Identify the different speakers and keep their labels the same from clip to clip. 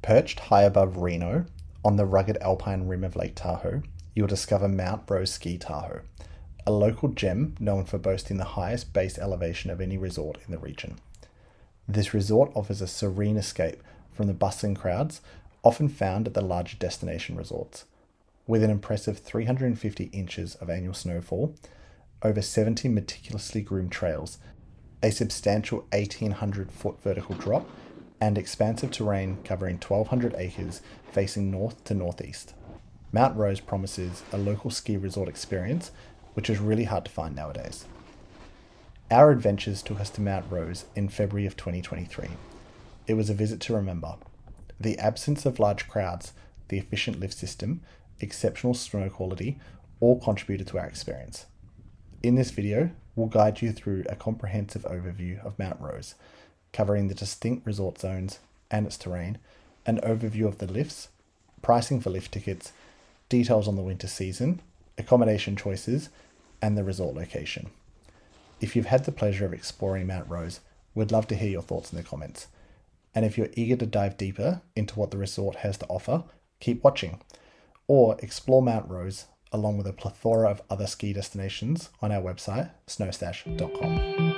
Speaker 1: Perched high above Reno, on the rugged alpine rim of Lake Tahoe, you'll discover Mount Ski Tahoe, a local gem known for boasting the highest base elevation of any resort in the region. This resort offers a serene escape from the bustling crowds often found at the larger destination resorts. With an impressive 350 inches of annual snowfall, over 70 meticulously groomed trails, a substantial 1,800-foot vertical drop, and expansive terrain covering 1,200 acres facing north to northeast. Mount Rose promises a local ski resort experience, which is really hard to find nowadays. Our adventures took us to Mount Rose in February of 2023. It was a visit to remember. The absence of large crowds, the efficient lift system, exceptional snow quality, all contributed to our experience. In this video, we'll guide you through a comprehensive overview of Mount Rose, covering the distinct resort zones and its terrain, an overview of the lifts, pricing for lift tickets, details on the winter season, accommodation choices, and the resort location. If you've had the pleasure of exploring Mount Rose, we'd love to hear your thoughts in the comments. And if you're eager to dive deeper into what the resort has to offer, keep watching. Or explore Mount Rose along with a plethora of other ski destinations on our website, snowstash.com.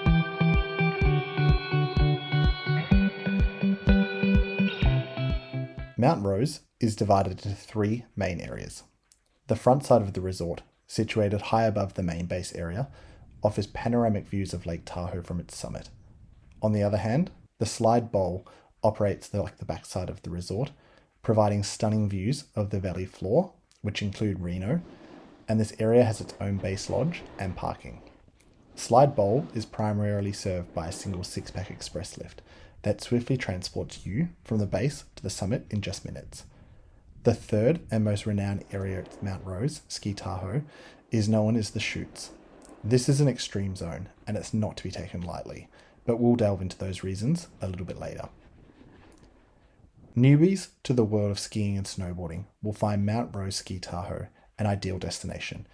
Speaker 1: Mount Rose is divided into three main areas. The front side of the resort, situated high above the main base area, offers panoramic views of Lake Tahoe from its summit. On the other hand, the slide bowl operates like the backside of the resort, providing stunning views of the valley floor, which include Reno, and this area has its own base lodge and parking. Slide bowl is primarily served by a single 6-pack express lift that swiftly transports you from the base to the summit in just minutes. The third and most renowned area at Mount Rose, Ski Tahoe, is known as the Chutes. This is an extreme zone, and it's not to be taken lightly, but we'll delve into those reasons a little bit later. Newbies to the world of skiing and snowboarding will find Mount Rose Ski Tahoe an ideal destination,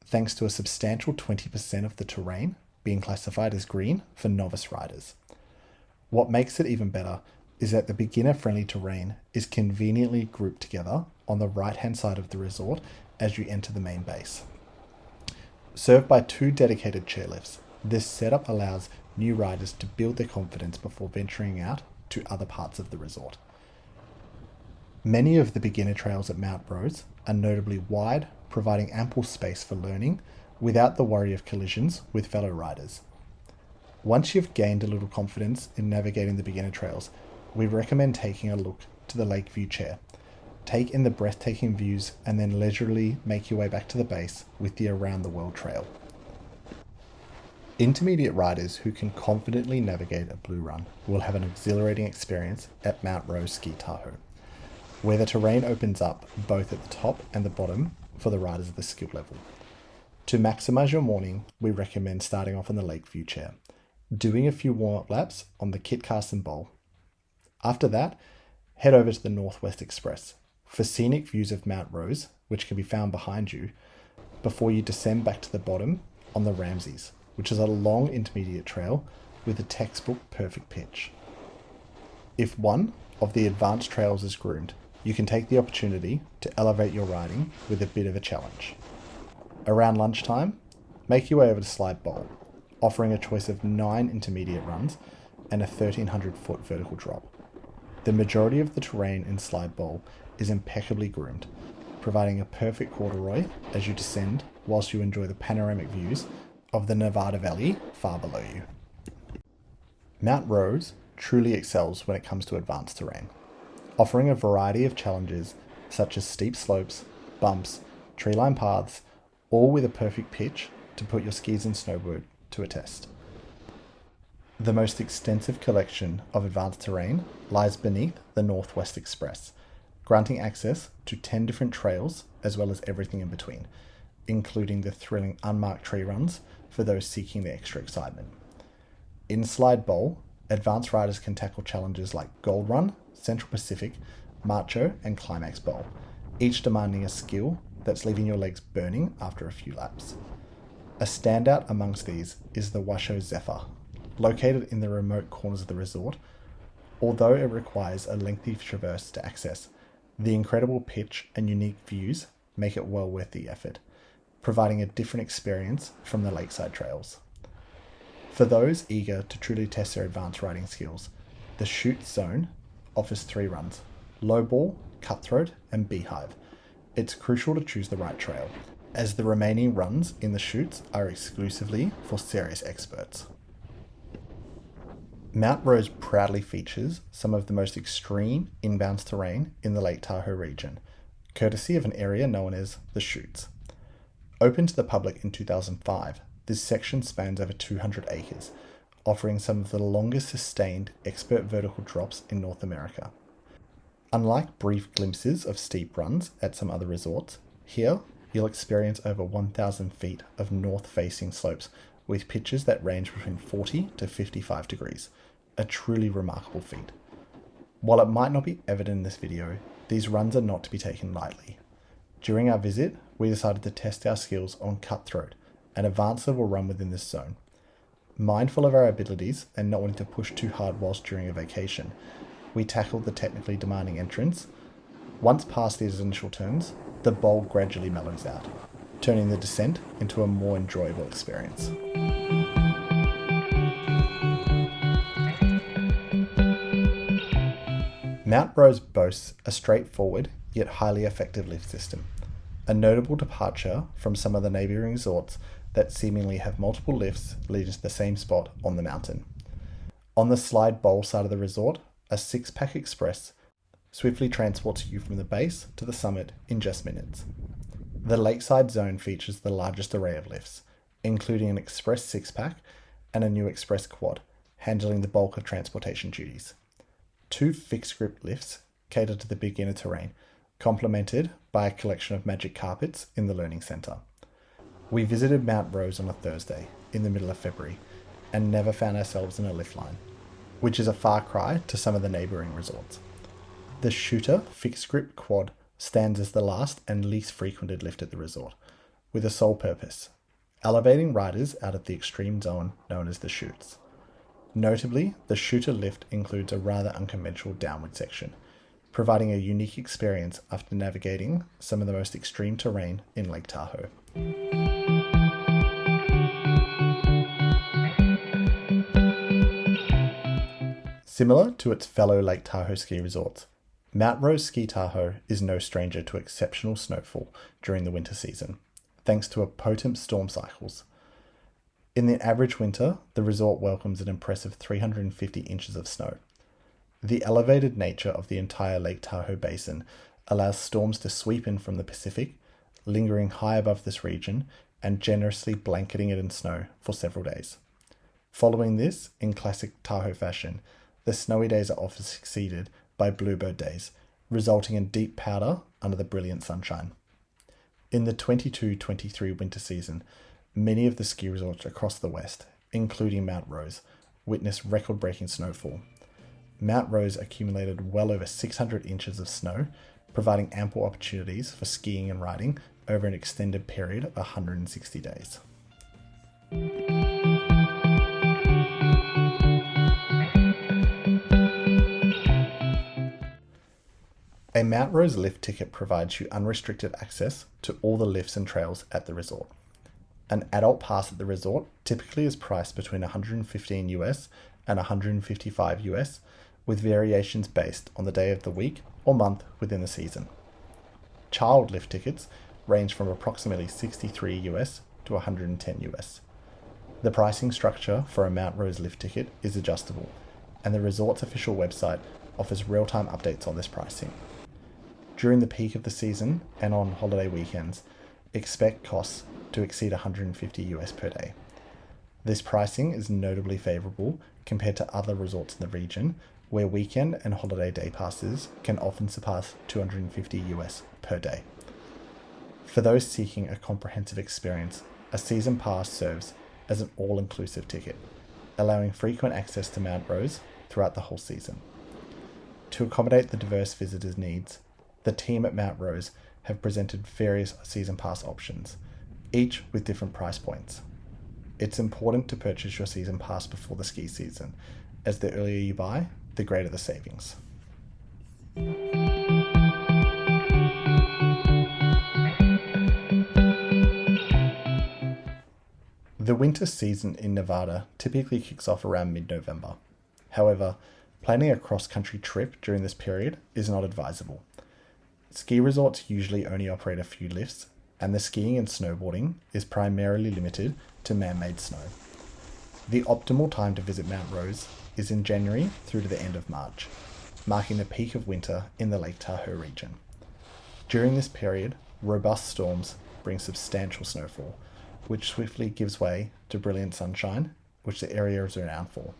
Speaker 1: thanks to a substantial 20% of the terrain being classified as green for novice riders. What makes it even better is that the beginner-friendly terrain is conveniently grouped together on the right-hand side of the resort as you enter the main base. Served by 2 dedicated chairlifts, this setup allows new riders to build their confidence before venturing out to other parts of the resort. Many of the beginner trails at Mount Rose are notably wide, providing ample space for learning without the worry of collisions with fellow riders. Once you've gained a little confidence in navigating the beginner trails, we recommend taking a look to the lake view chair. Take in the breathtaking views and then leisurely make your way back to the base with the Around the World Trail. Intermediate riders who can confidently navigate a blue run will have an exhilarating experience at Mount Rose Ski Tahoe, where the terrain opens up both at the top and the bottom for the riders of the skill level. To maximize your morning, we recommend starting off on the lake view chair, doing a few warm-up laps on the Kit Carson Bowl. After that, head over to the Northwest Express for scenic views of Mount Rose, which can be found behind you, before you descend back to the bottom on the Ramses, which is a long intermediate trail with a textbook perfect pitch. If one of the advanced trails is groomed, you can take the opportunity to elevate your riding with a bit of a challenge. Around lunchtime, make your way over to Slide Bowl, offering a choice of 9 intermediate runs and a 1,300-foot vertical drop. The majority of the terrain in Slide Bowl is impeccably groomed, providing a perfect corduroy as you descend whilst you enjoy the panoramic views of the Nevada Valley far below you. Mount Rose truly excels when it comes to advanced terrain, offering a variety of challenges such as steep slopes, bumps, tree-lined paths, all with a perfect pitch to put your skis and snowboard to a test. The most extensive collection of advanced terrain lies beneath the Northwest Express, granting access to 10 different trails as well as everything in between, including the thrilling unmarked tree runs for those seeking the extra excitement. In Slide Bowl, advanced riders can tackle challenges like Gold Run, Central Pacific, Macho, and Climax Bowl, each demanding a skill that's leaving your legs burning after a few laps. A standout amongst these is the Washoe Zephyr, located in the remote corners of the resort, Although it requires a lengthy traverse to access, the incredible pitch and unique views make it well worth the effort, providing a different experience from the lakeside trails. For those eager to truly test their advanced riding skills, the Chute Zone offers 3 runs: Lowball, Cutthroat, and Beehive. It's crucial to choose the right trail, as the remaining runs in the chutes are exclusively for serious experts. Mount Rose proudly features some of the most extreme inbounds terrain in the Lake Tahoe region, courtesy of an area known as the Chutes. Opened to the public in 2005, this section spans over 200 acres, offering some of the longest sustained expert vertical drops in North America. Unlike brief glimpses of steep runs at some other resorts, here you'll experience over 1,000 feet of north-facing slopes with pitches that range between 40 to 55 degrees, a truly remarkable feat. While it might not be evident in this video, these runs are not to be taken lightly. During our visit, we decided to test our skills on Cutthroat, an advanced level run within this zone. Mindful of our abilities and not wanting to push too hard whilst during a vacation, we tackled the technically demanding entrance. Once past these initial turns, the bowl gradually mellows out, turning the descent into a more enjoyable experience. Mount Rose boasts a straightforward yet highly effective lift system, a notable departure from some of the neighbouring resorts that seemingly have multiple lifts leading to the same spot on the mountain. On the slide bowl side of the resort, a 6-pack express swiftly transports you from the base to the summit in just minutes. The lakeside zone features the largest array of lifts, including an express 6-pack and a new express quad, handling the bulk of transportation duties. 2 fixed grip lifts cater to the beginner terrain, complemented by a collection of magic carpets in the learning centre. We visited Mount Rose on a Thursday in the middle of February and never found ourselves in a lift line, which is a far cry to some of the neighbouring resorts. The Shooter fixed grip quad stands as the last and least frequented lift at the resort, with a sole purpose: elevating riders out of the extreme zone known as the chutes. Notably, the Shooter lift includes a rather unconventional downward section, providing a unique experience after navigating some of the most extreme terrain in Lake Tahoe. Similar to its fellow Lake Tahoe ski resorts, Mount Rose Ski Tahoe is no stranger to exceptional snowfall during the winter season, thanks to potent storm cycles. In the average winter, the resort welcomes an impressive 350 inches of snow. The elevated nature of the entire Lake Tahoe basin allows storms to sweep in from the Pacific, lingering high above this region and generously blanketing it in snow for several days. Following this, in classic Tahoe fashion, the snowy days are often succeeded by bluebird days, resulting in deep powder under the brilliant sunshine. In the 22-23 winter season, many of the ski resorts across the west, including Mount Rose, witnessed record-breaking snowfall. Mount Rose accumulated well over 600 inches of snow, providing ample opportunities for skiing and riding over an extended period of 160 days. A Mount Rose lift ticket provides you unrestricted access to all the lifts and trails at the resort. An adult pass at the resort typically is priced between $115 US and $155 US, with variations based on the day of the week or month within the season. Child lift tickets range from approximately $63 US to $110 US. The pricing structure for a Mount Rose lift ticket is adjustable, and the resort's official website offers real-time updates on this pricing. During the peak of the season and on holiday weekends, expect costs to exceed $150 US per day. This pricing is notably favourable compared to other resorts in the region, where weekend and holiday day passes can often surpass $250 US per day. For those seeking a comprehensive experience, a season pass serves as an all-inclusive ticket, allowing frequent access to Mount Rose throughout the whole season. To accommodate the diverse visitors' needs, the team at Mount Rose have presented various season pass options, each with different price points. It's important to purchase your season pass before the ski season, as the earlier you buy, the greater the savings. The winter season in Nevada typically kicks off around mid-November. However, planning a cross-country trip during this period is not advisable. Ski resorts usually only operate a few lifts, and the skiing and snowboarding is primarily limited to man-made snow. The optimal time to visit Mount Rose is in January through to the end of March, marking the peak of winter in the Lake Tahoe region. During this period, robust storms bring substantial snowfall, which swiftly gives way to brilliant sunshine, which the area is renowned for.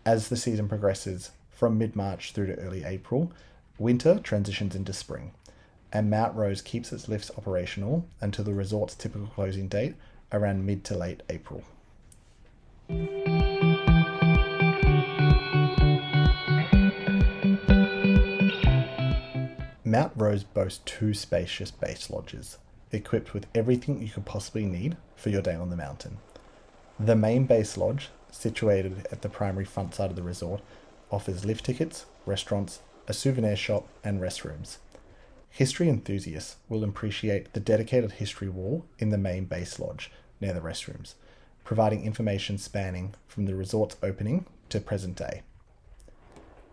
Speaker 1: As the season progresses from mid-March through to early April, winter transitions into spring, and Mount Rose keeps its lifts operational until the resort's typical closing date around mid to late April. Mount Rose boasts 2 spacious base lodges, equipped with everything you could possibly need for your day on the mountain. The main base lodge, situated at the primary front side of the resort, offers lift tickets, restaurants, a souvenir shop, and restrooms. History enthusiasts will appreciate the dedicated history wall in the main base lodge near the restrooms, providing information spanning from the resort's opening to present day.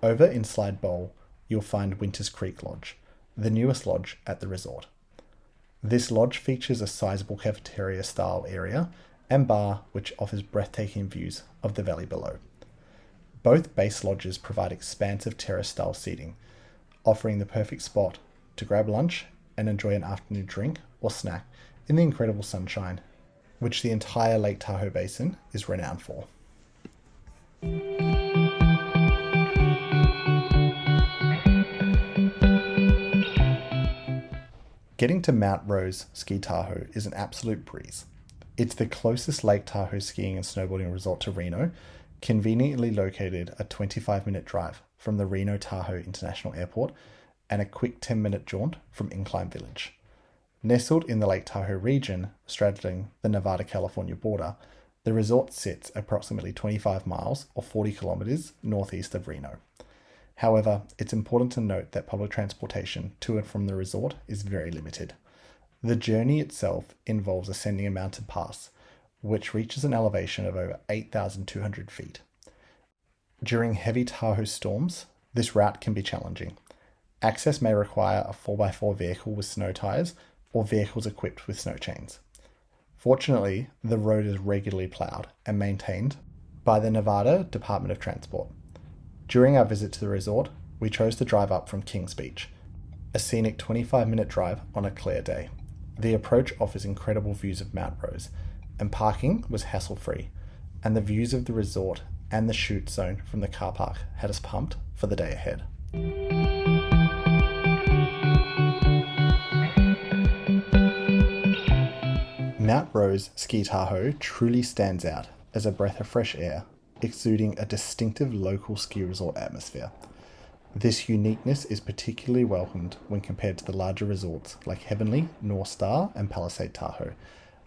Speaker 1: Over in Slide Bowl, you'll find Winters Creek Lodge, the newest lodge at the resort. This lodge features a sizable cafeteria-style area and bar which offers breathtaking views of the valley below. Both base lodges provide expansive terrace-style seating, offering the perfect spot to grab lunch and enjoy an afternoon drink or snack in the incredible sunshine, which the entire Lake Tahoe basin is renowned for. Getting to Mount Rose Ski Tahoe is an absolute breeze. It's the closest Lake Tahoe skiing and snowboarding resort to Reno, conveniently located a 25-minute drive from the Reno Tahoe International Airport and a quick 10-minute jaunt from Incline Village. Nestled in the Lake Tahoe region, straddling the Nevada-California border, the resort sits approximately 25 miles or 40 kilometers northeast of Reno. However, it's important to note that public transportation to and from the resort is very limited. The journey itself involves ascending a mountain pass, which reaches an elevation of over 8,200 feet. During heavy Tahoe storms, this route can be challenging. Access may require a 4x4 vehicle with snow tires or vehicles equipped with snow chains. Fortunately, the road is regularly plowed and maintained by the Nevada Department of Transport. During our visit to the resort, we chose to drive up from Kings Beach, a scenic 25-minute drive on a clear day. The approach offers incredible views of Mount Rose, and parking was hassle-free, and the views of the resort and the shoot zone from the car park had us pumped for the day ahead. Mount Rose Ski Tahoe truly stands out as a breath of fresh air, exuding a distinctive local ski resort atmosphere. This uniqueness is particularly welcomed when compared to the larger resorts like Heavenly, North Star, and Palisade Tahoe,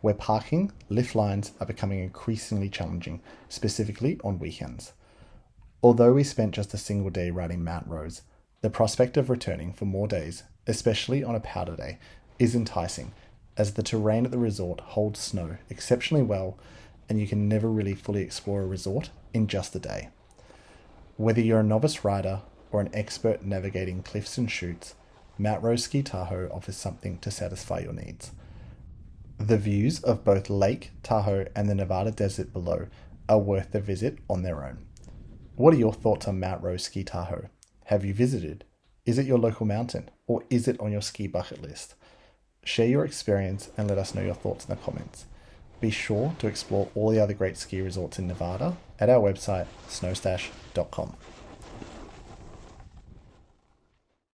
Speaker 1: where parking lift lines are becoming increasingly challenging, specifically on weekends. Although we spent just a single day riding Mount Rose, the prospect of returning for more days, especially on a powder day, is enticing, as the terrain at the resort holds snow exceptionally well, and you can never really fully explore a resort in just a day. Whether you're a novice rider or an expert navigating cliffs and chutes, Mount Rose Ski Tahoe offers something to satisfy your needs. The views of both Lake Tahoe and the Nevada desert below are worth the visit on their own. What are your thoughts on Mount Rose Ski Tahoe? Have you visited? Is it your local mountain, or is it on your ski bucket list? Share your experience and let us know your thoughts in the comments. Be sure to explore all the other great ski resorts in Nevada at our website, snowstash.com.